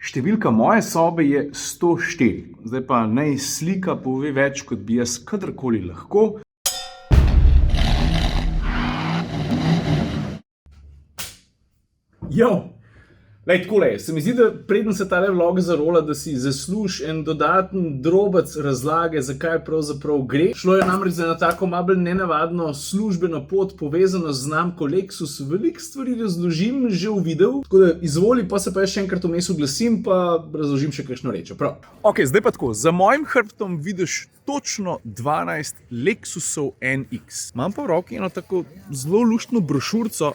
Številka moje sobe je 104. Zdaj pa naj slika pove več, kot bi jaz kadarkoli lahko. Jo! Lej, takole, se mi zdi, da preden se tale vlog zarola, da si zasluži en dodaten drobec razlage, zakaj pravzaprav gre. Šlo je namreč za eno tako malo bolj nenavadno službeno pot, povezano z znamko Lexus. Veliko stvari razložim že v videu, tako da izvoli, pa se pa še enkrat vmes oglasim, pa razložim še kakšno rečo. Prav. Ok, zdaj pa tako, za mojim hrbtom vidiš točno 12 Lexusov NX. Imam pa v roki eno tako zelo luštno brošurco.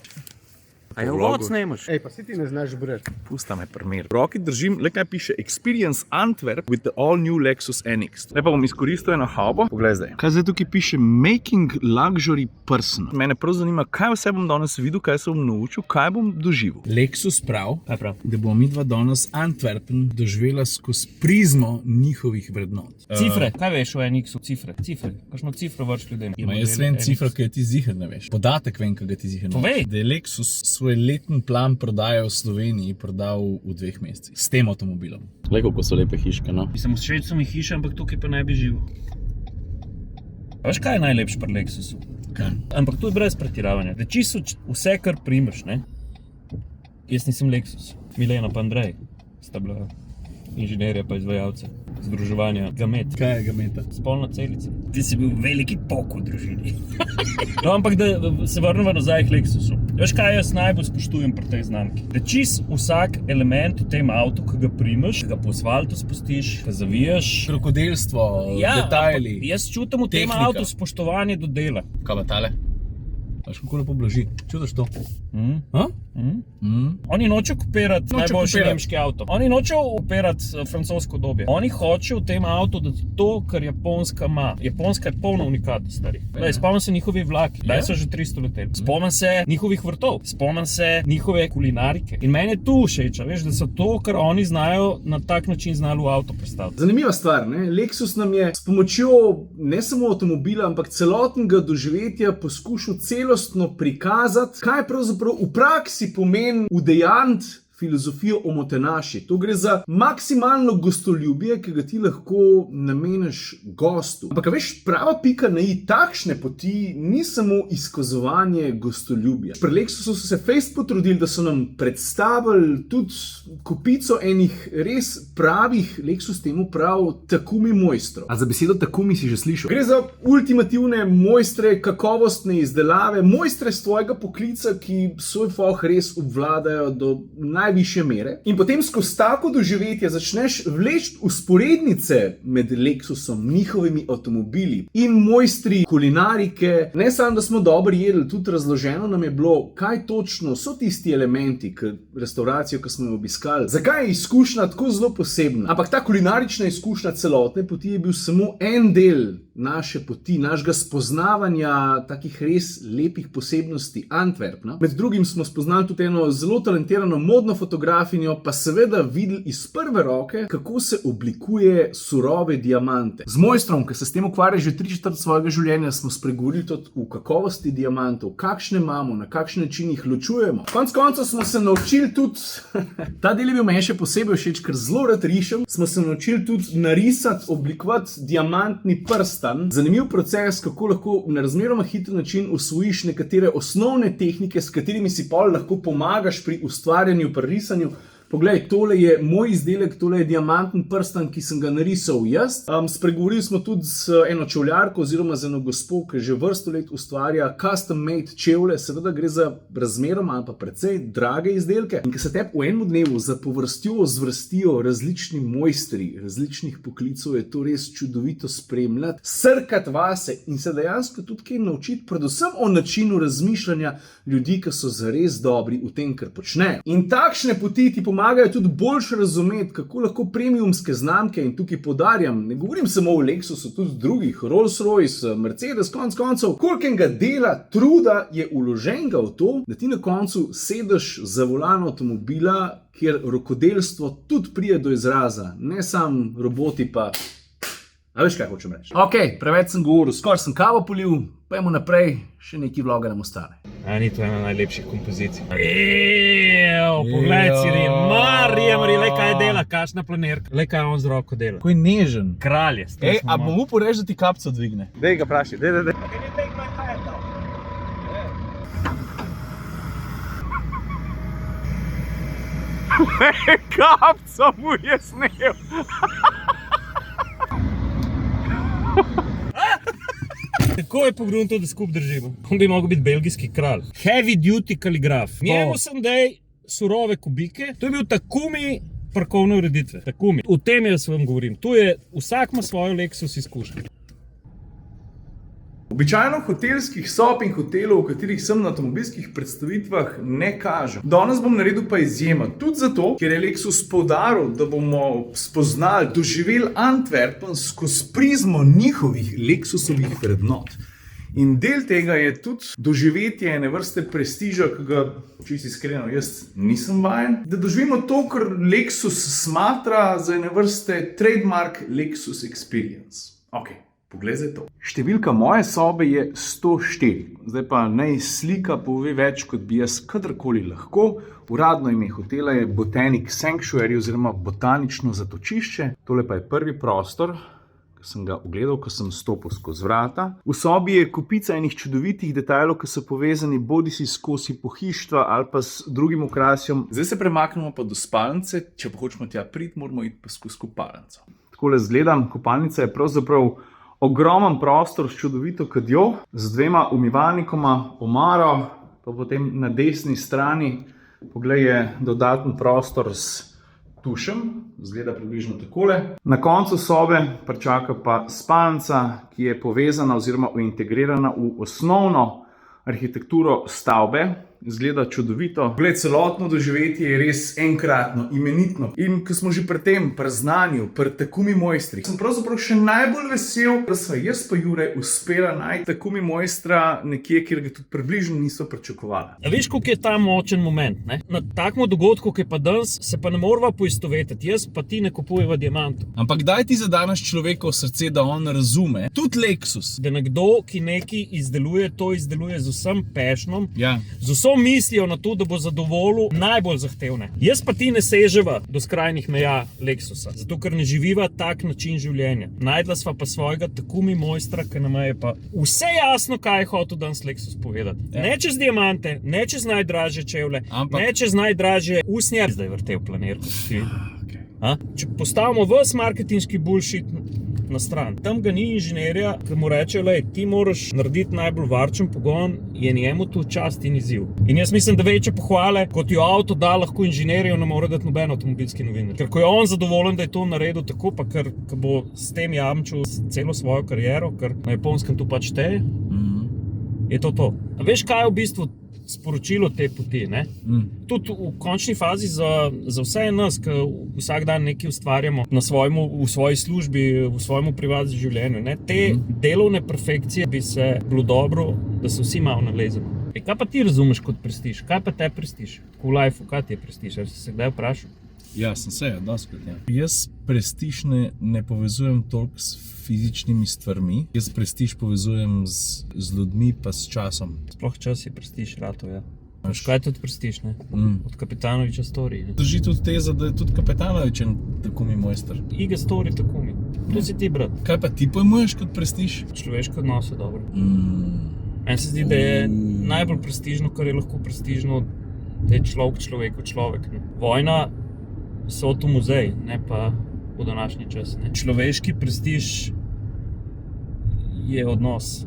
A je vod snemaš? Ej, pa si ti ne znaš brati. Pusta me primer. V roki držim, le kaj piše Experience Antwerp with the all new Lexus NX. Zdaj pa bom izkoristil eno haubo. Poglej zdaj. Kaj zdaj tukaj piše Making Luxury Personal. Mene prav zanima, kaj vse bom danes videl, kaj se bom naučil, kaj bom doživel. Lexus prav, da bomo midva danes Antwerpen doživela skozi prizmo njihovih vrednot. Cifre, kaj veš o NX-u? Cifre. Kakšno cifro vrš ljudem? Jaz vem cifra, ki ti ziher ne veš. Podatek vem, ki ga ti ziher ne veš. Povej. Da je Lexus svoj leten plan prodaje v Sloveniji prodal v 2 mesecih. S tem avtomobilom. Glej, kako so lepe hiške, no? Mislim, v Švecu mi hiša, ampak tukaj pa ne bi živel. A veš, kaj je najlepše pri Lexusu? Kaj? Ampak to je brez pretiravanja. Da čisto vse, kar primeš, ne? Jaz nisem Lexus. Milena pa Andrej sta bila inženirja pa izvajalca združevanja Gamet. Kaj je Gameta? Spolna celica. Ti si bil veliki pok v družini. No, ampak da se vrnemo nazaj k Lexusu. Veš, kaj jaz najbolj spoštujem pri tej znamki? Da čist vsak element v tem avtu, ki ga primeš, ki ga po asfaltu spustiš, ki zavijaš. Krokodilstvo, detajli. Jaz čutim v tem avtu spoštovanje do dela. Kaj pa tale? Veš, kako lepo blaži. Čutiš to? Oni nočejo kopirati najboljši nemški avto. Oni nočejo kopirati francosko dobje. Oni hočejo v tem avtu dati to, kar Japonska ima. Japonska je polna unikata, stari. Spomnim se njihovi vlaki. Daj so že 300 leteli. Spomnim se njihovih vrtov. Spomnim se njihove kulinarike. In meni je tu všeč, veš, da so to, kar oni znajo, na tak način znali v avto predstaviti. Zanimiva stvar, ne? Lexus nam je s pomočjo ne samo avtomobila, ampak celotnega doživetja poskušal celostno prikazati, kaj pravzaprav v praksi pomeni udejanjiti filozofijo o motenaši. To gre za maksimalno gostoljubje, ki ga ti lahko nameniš gostu. Ampak veš, prava pika na i takšne poti ni samo izkazovanje gostoljubja. Pri Lexusu so se fejst potrudili, da so nam predstavili tudi kupico enih res pravih, Lexus temu prav, Takumi mojstrov. A za besedo Takumi si že slišal? Gre za ultimativne mojstre, kakovostne izdelave, mojstre svojega poklica, ki svoj foh res obvladajo do najvišje mere. In potem skozi tako doživetje začneš vleči usporednice med Lexusom, njihovimi avtomobili in mojstri kulinarike. Ne samo, da smo dobro jedli, tudi razloženo nam je bilo, kaj točno so tisti elementi, restauracijo, ki smo jo obiskali. Zakaj je izkušnja tako zelo posebna? Ampak ta kulinarična izkušnja celotne poti je bil samo en del naše poti, našega spoznavanja takih res lepih posebnosti Antwerp. No? Med drugim smo spoznali tudi eno zelo talentirano modno fotografinjo, pa seveda videli iz prve roke, kako se oblikuje surove diamante. Z mojstrom, ki se s tem ukvarja že 3/4 svojega življenja, smo spregovorili tudi o kakovosti diamantov, kakšne imamo, na kakšen način jih ločujemo. Konec koncev smo se naučili tudi, ta del je bil meni še posebej všeč, ker zelo rad rišem, smo se naučili tudi narisati, oblikovati diamantni prstan. Zanimiv proces, kako lahko na razmeroma hiter način usvojiš nekatere osnovne tehnike, s katerimi si pol lahko pomagaš pri ustvarjanju, pri risanju. Poglej, tole je moj izdelek, tole je diamanten prstan, ki sem ga narisal jaz. Spregovorili smo tudi z eno čevljarko oziroma z eno gospo, ki že vrsto let ustvarja custom made čevlje. Seveda gre za razmeroma ali pa precej drage izdelke. In ko se tebi v enem dnevu za povrstjo zvrstijo različni mojstri, različnih poklicov, je to res čudovito spremljati, srkati vase in se dejansko tudi kaj naučiti, predvsem o načinu razmišljanja ljudi, ki so zares dobri v tem, kar počnejo. In takšne poti ti pomagajo tudi boljše razumeti, kako lahko premiumske znamke, in tukaj poudarjam, ne govorim samo o Lexusu, tudi drugih, Rolls-Royce, Mercedes, konec koncev, kolikega dela, truda je vloženega v to, da ti na koncu sedeš za volan avtomobila, kjer rokodelstvo tudi pride do izraza, ne samo roboti pa. A veš, kaj hočem reči? Ok, preveč sem govoril, skoraj sem kavo polil, pojmo naprej, še nekaj vloga nam ostane. Ni to ena najlepših kompozicij. Poglej, Ciri, Marija, le kaj dela, kakšna planirka. Le kaj on z roko dela. Ko je nežen. Kralj je. A bom mu poreč, da ti kapco dvigne? Dej ga praši, dej. Kapco mu je snel. Tako je pogrunto, da skup držimo. On bi mogel biti belgijski kralj. Heavy duty kaligraf. Njemu sem dej surove kubike. To je bil Takumi parkovne ureditve. Takumi. O tem jaz vam govorim. Tu je, vsak ima svojo Lexus izkušnjo. Običajno hotelskih sob in hotelov, v katerih sem na avtomobilskih predstavitvah, ne kažem. Danes bom naredil pa izjema. Tudi zato, ker je Lexus poudaril, da bomo spoznali, doživeli Antwerpen skozi prizmo njihovih Lexusovih vrednot. In del tega je tudi doživetje ene vrste prestiža, ki ga, čisto iskreno, jaz nisem vajen. Da doživimo to, kar Lexus smatra za ene vrste trademark Lexus Experience. Ok. Poglej to. Številka moje sobe je 104. Zdaj pa naj slika pove več, kot bi jaz kadarkoli lahko. Uradno ime hotela je Botanic Sanctuary oziroma botanično zatočišče. Tole pa je prvi prostor, ki sem ga ogledal, ko sem stopil skozi vrata. V sobi je kupica enih čudovitih detajlov, ki so povezani bodisi skozi pohištva ali pa s drugim okrasjem. Zdaj se premaknemo pa do spalnice. Če pa hočemo tja priti, moramo iti pa skozi kopalnico. Takole zgledam, kopalnica je pravzaprav ogromen prostor s čudovito kadjo, z dvema umivalnikoma, omaro, pa potem na desni strani, poglej, je dodaten prostor s tušem, zgleda približno takole. Na koncu sobe pričaka pa spalnica, ki je povezana oziroma integrirana v osnovno arhitekturo stavbe. Zgleda čudovito. Gled, celotno doživetje je res enkratno, imenitno. In ko smo že pri tem, pri znanju, pri Takumi mojstrih, sem pravzaprav še najbolj vesel, da sva jaz pa Jure uspela najti Takumi mojstra nekje, kjer ga tudi približno niso pričakovali. A veš, koliko je ta močen moment, ne? Na takem dogodku, ki je pa danes, se pa ne morava poistovetiti. Jaz pa ti ne kupujeva diamantov. Ampak daj ti zadanes človekovo srce, da on razume. Tudi Lexus. Da nekdo, ki nekaj izdeluje, to izdeluje z vsem passionom, Ja. z vso mislijo na to, da bo zadovoljil najbolj zahtevne. Jaz pa ti ne seževa do skrajnih meja Lexusa, zato ker ne živiva tak način življenja. Najdla sva pa svojega Takumi mojstra, ki nam je pa vse jasno, kaj je hotel danes Lexus povedati. Ja. Ne čez diamante, ne čez najdražje čevlje, Ampak- ne čez najdražje usnje. Zdaj vrtel planirko. Če postavimo ves marketinški bullshit na stran, tam ga ni inženirja, ki mu reče, lej, ti moraš narediti najbolj varčen pogon, je njemu tu čast in izziv. In jaz mislim, da večje pohvale, kot jo avto da lahko inženirju, ne more dati noben avtomobilski novinar. Ker ko je on zadovoljen, da je to naredil tako, pa ker bo s tem jamčil celo svojo kariero, ker na Japonskem tu pač šteje, je to. A veš, kaj je v bistvu sporočilo te poti, ne? Tudi v končni fazi za vse nas, ki vsak dan nekaj ustvarjamo v svoji službi, v svojemu privatnem življenju, ne? Te delovne perfekcije bi se bilo dobro, da se vsi malo nalezemo. Kaj pa ti razumeš kot prestiž? Kaj pa te prestiž? V lifeu, kaj ti je prestiž? Ali si se kdaj vprašal? Ja, sem se, doskrat, ja. Jaz prestiž ne povezujem toliko s fizičnimi stvarmi. Jaz prestiž povezujem z ljudmi pa s časom. Sploh čas je prestiž ratov, ja. Kaj je tudi prestiž, ne? Od Kapitanoviča Story. Drži tudi teza, da je tudi Kapitanovič en Takumi mojster. Iga Story Takumi. To si ti, brat. Kaj pa ti pojmuješ kot prestiž? Človeške odnose, dobro. Meni se zdi, da je najbolj prestižno, kar je lahko prestižno, da je človek. Ne? Vojna so to muzej, ne pa v današnji čas. Ne? Človeški prestiž je odnos.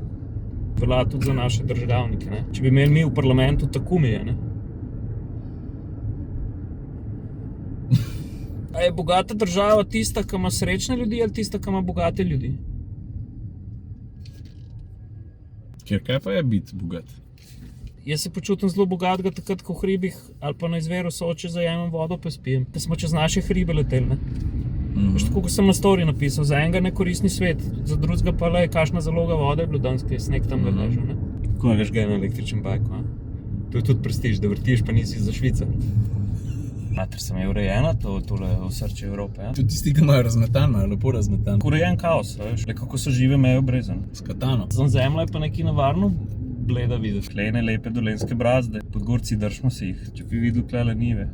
Velja tudi za naše državnike. Ne? Če bi imeli mi v parlamentu Takumije, ne? A je bogata država tista, ki ima srečne ljudi, ali tista, ki ima bogate ljudi? Ker kaj pa je biti bogat? Jaz se počutim zelo bogatega takrat, ko v hribih ali pa na izveru Soče zajemem vodo pa spijem. Da smo čez naše hribe leteli, ne? Veš, tako, ko sem na story napisal, za enega nekoristni svet, za drugega pa le, kakšna zaloga vode je bilo danes, ki je sneg tam ležal, ne? Kako veš, ga je na električnem bajku, a? To je tudi prestiž, da vrtiš, pa nisi za Švico. Mater, sem je urejena, tole v srču Evrope, ja? Tudi tisti, ki imajo razmetano, lepo razmetano. Urejen kaos, veš, le kako so žive meje obrezane. S katano. Zemlja je pa nekaj nevarno bleda vidiš. Klene lepe dolenske brazde, pod gorci držimo se jih, če bi videl klele nive.